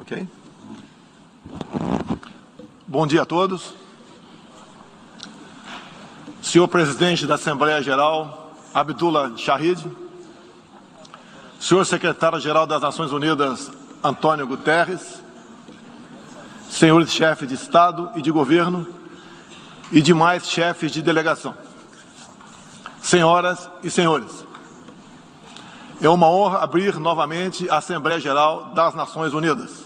Ok? Bom dia a todos. Senhor Presidente da Assembleia Geral, Abdullah Shahid, Senhor Secretário-Geral das Nações Unidas, Antônio Guterres, senhores chefes de Estado e de Governo e demais chefes de delegação, senhoras e senhores, é uma honra abrir novamente a Assembleia Geral das Nações Unidas.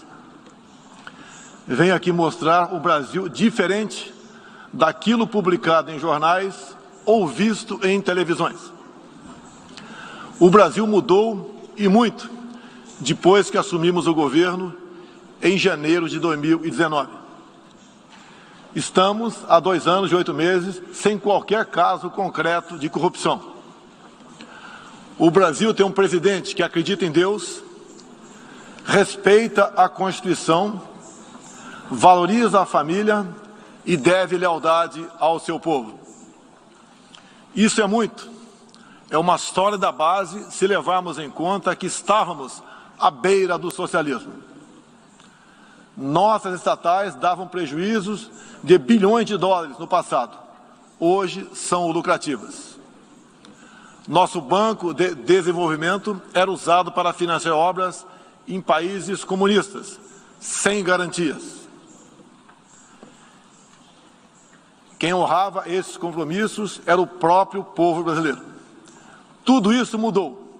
Venho aqui mostrar o Brasil diferente daquilo publicado em jornais ou visto em televisões. O Brasil mudou e muito depois que assumimos o governo em janeiro de 2019. Estamos há 2 anos e 8 meses sem qualquer caso concreto de corrupção. O Brasil tem um presidente que acredita em Deus, respeita a Constituição, valoriza a família e deve lealdade ao seu povo. Isso é muito. É uma sólida base se levarmos em conta que estávamos à beira do socialismo. Nossas estatais davam prejuízos de bilhões de dólares no passado. Hoje são lucrativas. Nosso Banco de Desenvolvimento era usado para financiar obras em países comunistas, sem garantias. Quem honrava esses compromissos era o próprio povo brasileiro. Tudo isso mudou.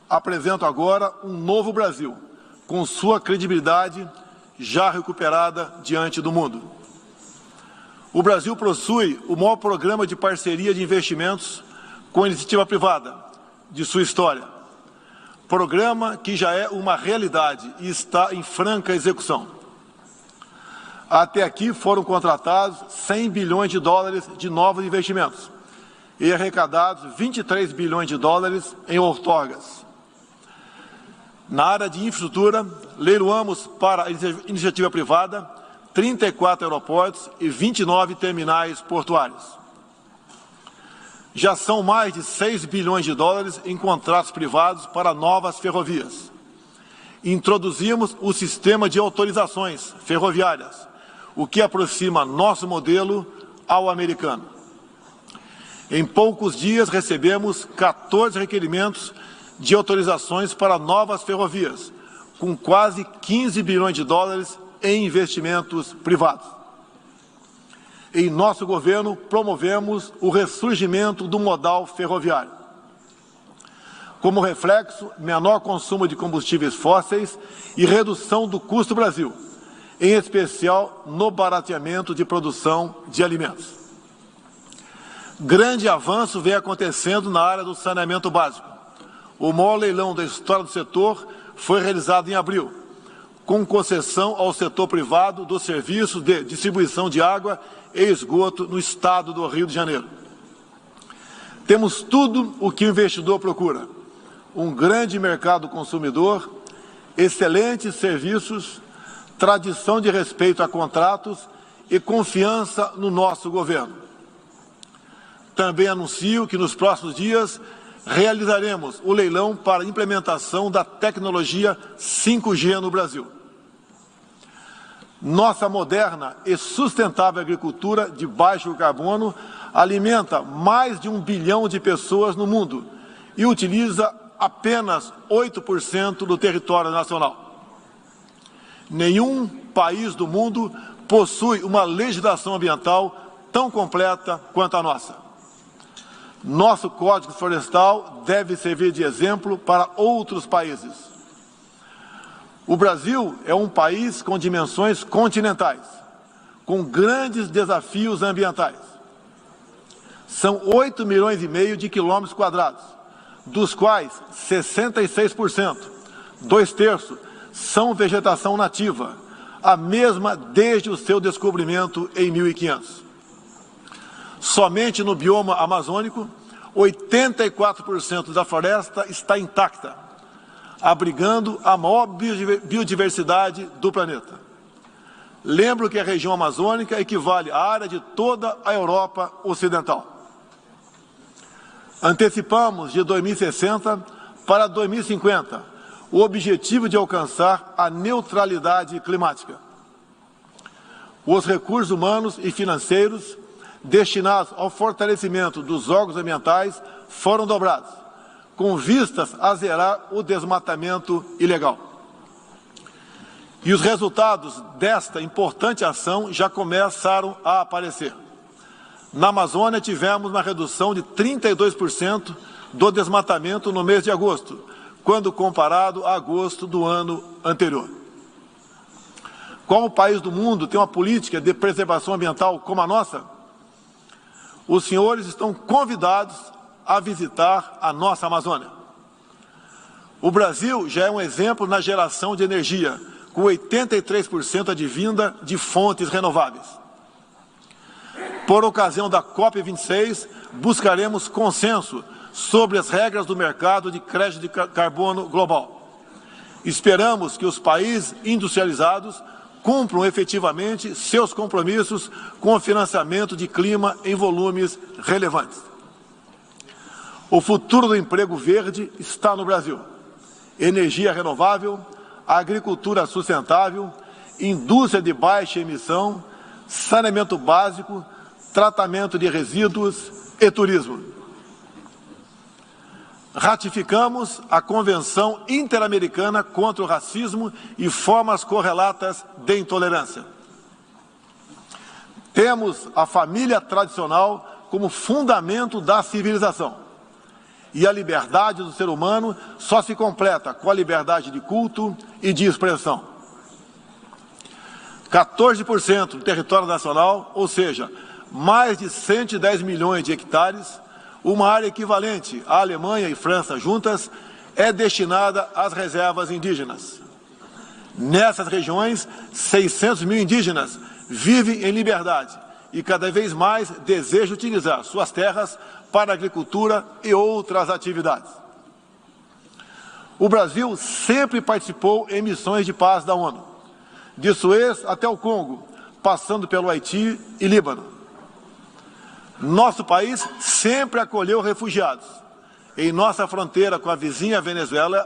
Apresento agora um novo Brasil, com sua credibilidade já recuperada diante do mundo. O Brasil possui o maior programa de parceria de investimentos com a iniciativa privada de sua história. Programa que já é uma realidade e está em franca execução. Até aqui foram contratados 100 bilhões de dólares de novos investimentos e arrecadados 23 bilhões de dólares em outorgas. Na área de infraestrutura, leiloamos para a iniciativa privada 34 aeroportos e 29 terminais portuários. Já são mais de 6 bilhões de dólares em contratos privados para novas ferrovias. Introduzimos o sistema de autorizações ferroviárias, o que aproxima nosso modelo ao americano. Em poucos dias recebemos 14 requerimentos de autorizações para novas ferrovias, com quase 15 bilhões de dólares em investimentos privados. Em nosso governo, promovemos o ressurgimento do modal ferroviário. Como reflexo, menor consumo de combustíveis fósseis e redução do custo Brasil, em especial no barateamento de produção de alimentos. Grande avanço vem acontecendo na área do saneamento básico. O maior leilão da história do setor foi realizado em abril, com concessão ao setor privado do serviço de distribuição de água e esgoto no estado do Rio de Janeiro. Temos tudo o que o investidor procura: um grande mercado consumidor, excelentes serviços, tradição de respeito a contratos e confiança no nosso governo. Também anuncio que nos próximos dias realizaremos o leilão para a implementação da tecnologia 5G no Brasil. Nossa moderna e sustentável agricultura de baixo carbono alimenta mais de 1 bilhão de pessoas no mundo e utiliza apenas 8% do território nacional. Nenhum país do mundo possui uma legislação ambiental tão completa quanto a nossa. Nosso Código Florestal deve servir de exemplo para outros países. O Brasil é um país com dimensões continentais, com grandes desafios ambientais. São 8,5 milhões de quilômetros quadrados, dos quais 66%, 2/3, são vegetação nativa, a mesma desde o seu descobrimento em 1500. Somente no bioma amazônico, 84% da floresta está intacta, abrigando a maior biodiversidade do planeta. Lembro que a região amazônica equivale à área de toda a Europa Ocidental. Antecipamos de 2060 para 2050 o objetivo de alcançar a neutralidade climática. Os recursos humanos e financeiros destinados ao fortalecimento dos órgãos ambientais foram dobrados, com vistas a zerar o desmatamento ilegal. E os resultados desta importante ação já começaram a aparecer. Na Amazônia, tivemos uma redução de 32% do desmatamento no mês de agosto, quando comparado a agosto do ano anterior. Qual país do mundo tem uma política de preservação ambiental como a nossa? Os senhores estão convidados a visitar a nossa Amazônia. O Brasil já é um exemplo na geração de energia, com 83% advinda de fontes renováveis. Por ocasião da COP26, buscaremos consenso sobre as regras do mercado de crédito de carbono global. Esperamos que os países industrializados cumpram efetivamente seus compromissos com o financiamento de clima em volumes relevantes. O futuro do emprego verde está no Brasil. Energia renovável, agricultura sustentável, indústria de baixa emissão, saneamento básico, tratamento de resíduos e turismo. Ratificamos a Convenção Interamericana contra o Racismo e formas correlatas de intolerância. Temos a família tradicional como fundamento da civilização. E a liberdade do ser humano só se completa com a liberdade de culto e de expressão. 14% do território nacional, ou seja, mais de 110 milhões de hectares, uma área equivalente à Alemanha e França juntas, é destinada às reservas indígenas. Nessas regiões, 600 mil indígenas vivem em liberdade e cada vez mais desejam utilizar suas terras para a agricultura e outras atividades. O Brasil sempre participou em missões de paz da ONU, de Suez até o Congo, passando pelo Haiti e Líbano. Nosso país sempre acolheu refugiados. Em nossa fronteira com a vizinha Venezuela,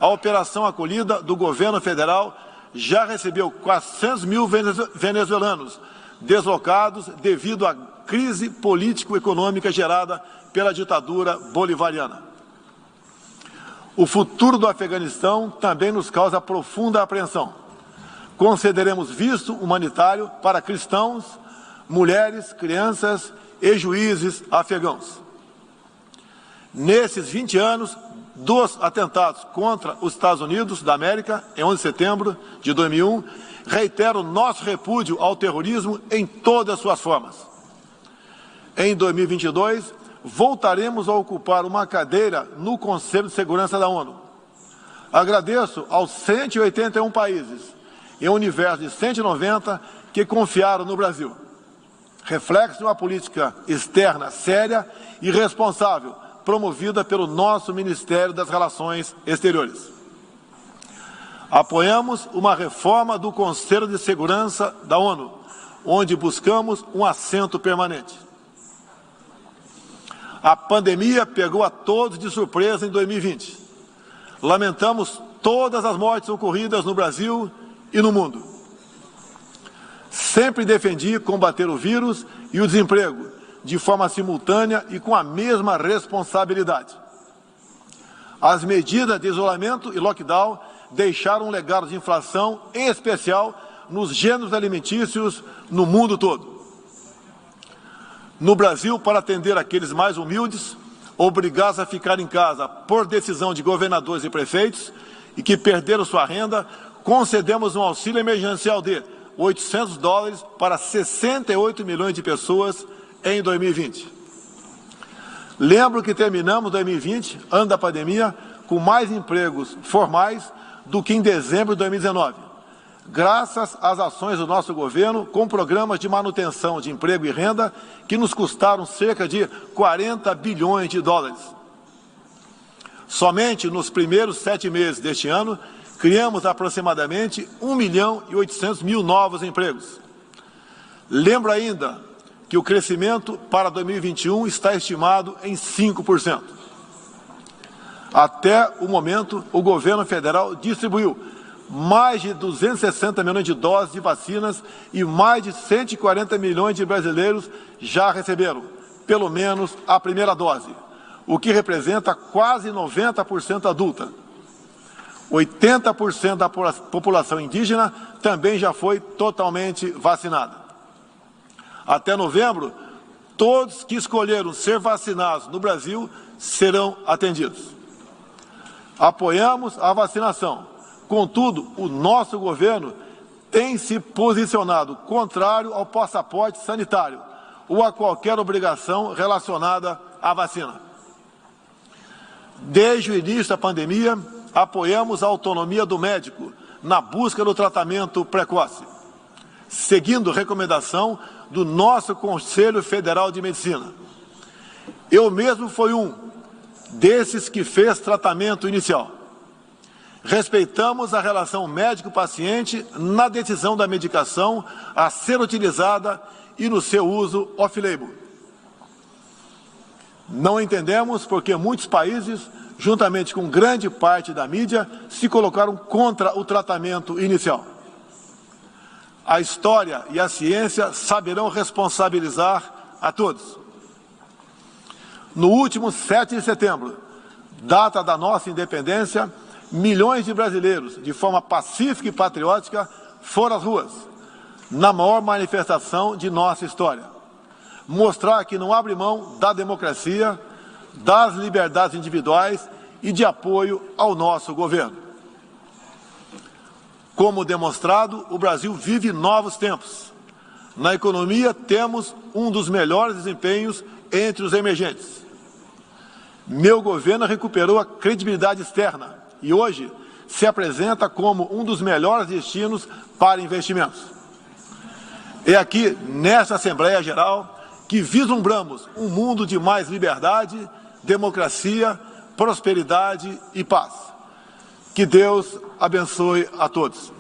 a operação acolhida do governo federal já recebeu 400 mil venezuelanos deslocados devido à crise político-econômica gerada pela ditadura bolivariana. O futuro do Afeganistão também nos causa profunda apreensão. Concederemos visto humanitário para cristãos, mulheres, crianças e juízes afegãos. Nesses 20 anos dos atentados contra os Estados Unidos da América, em 11 de setembro de 2001, reitero nosso repúdio ao terrorismo em todas as suas formas. Em 2022, voltaremos a ocupar uma cadeira no Conselho de Segurança da ONU. Agradeço aos 181 países, em um universo de 190, que confiaram no Brasil. Reflexo de uma política externa séria e responsável, promovida pelo nosso Ministério das Relações Exteriores. Apoiamos uma reforma do Conselho de Segurança da ONU, onde buscamos um assento permanente. A pandemia pegou a todos de surpresa em 2020. Lamentamos todas as mortes ocorridas no Brasil e no mundo. Sempre defendi combater o vírus e o desemprego de forma simultânea e com a mesma responsabilidade. As medidas de isolamento e lockdown deixaram um legado de inflação, em especial nos gêneros alimentícios no mundo todo. No Brasil, para atender aqueles mais humildes, obrigados a ficar em casa por decisão de governadores e prefeitos e que perderam sua renda, concedemos um auxílio emergencial de $800 para 68 milhões de pessoas em 2020. Lembro que terminamos 2020, ano da pandemia, com mais empregos formais do que em dezembro de 2019, graças às ações do nosso governo com programas de manutenção de emprego e renda que nos custaram cerca de 40 bilhões de dólares. Somente nos primeiros 7 meses deste ano, criamos aproximadamente 1.800.000 novos empregos. Lembro ainda que o crescimento para 2021 está estimado em 5%. Até o momento, o governo federal distribuiu mais de 260 milhões de doses de vacinas e mais de 140 milhões de brasileiros já receberam, pelo menos, a primeira dose, o que representa quase 90% adulta. 80% da população indígena também já foi totalmente vacinada. Até novembro, todos que escolheram ser vacinados no Brasil serão atendidos. Apoiamos a vacinação. Contudo, o nosso governo tem se posicionado contrário ao passaporte sanitário ou a qualquer obrigação relacionada à vacina. Desde o início da pandemia, apoiamos a autonomia do médico na busca do tratamento precoce, seguindo recomendação do nosso Conselho Federal de Medicina. Eu mesmo fui um desses que fez tratamento inicial. Respeitamos a relação médico-paciente na decisão da medicação a ser utilizada e no seu uso off-label. Não entendemos porque muitos países, juntamente com grande parte da mídia, se colocaram contra o tratamento inicial. A história e a ciência saberão responsabilizar a todos. No último 7 de setembro, data da nossa independência, milhões de brasileiros, de forma pacífica e patriótica, foram às ruas, na maior manifestação de nossa história. Mostrar que não abre mão da democracia, das liberdades individuais e de apoio ao nosso governo. Como demonstrado, o Brasil vive novos tempos. Na economia, temos um dos melhores desempenhos entre os emergentes. Meu governo recuperou a credibilidade externa e hoje se apresenta como um dos melhores destinos para investimentos. É aqui, nesta Assembleia Geral, que vislumbramos um mundo de mais liberdade, democracia, prosperidade e paz. Que Deus abençoe a todos.